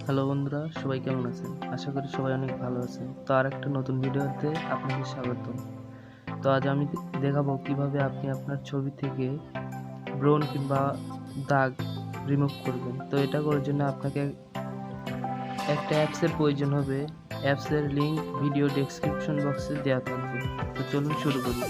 হ্যালো বন্ধুরা, সবাই কেমন আছেন? আশা করি সবাই অনেক ভালো আছেন। তো আর একটা নতুন ভিডিওতে আপনাদের স্বাগতম। তো আজ আমি দেখাবো কিভাবে আপনি আপনার ছবি থেকে ব্রণ কিংবা দাগ রিমুভ করবেন। তো এটা করার জন্য আপনাকে একটা অ্যাপসের প্রয়োজন হবে। অ্যাপসের লিংক ভিডিও ডেসক্রিপশন বক্সে দেওয়া থাকবে। তো চলুন শুরু করি।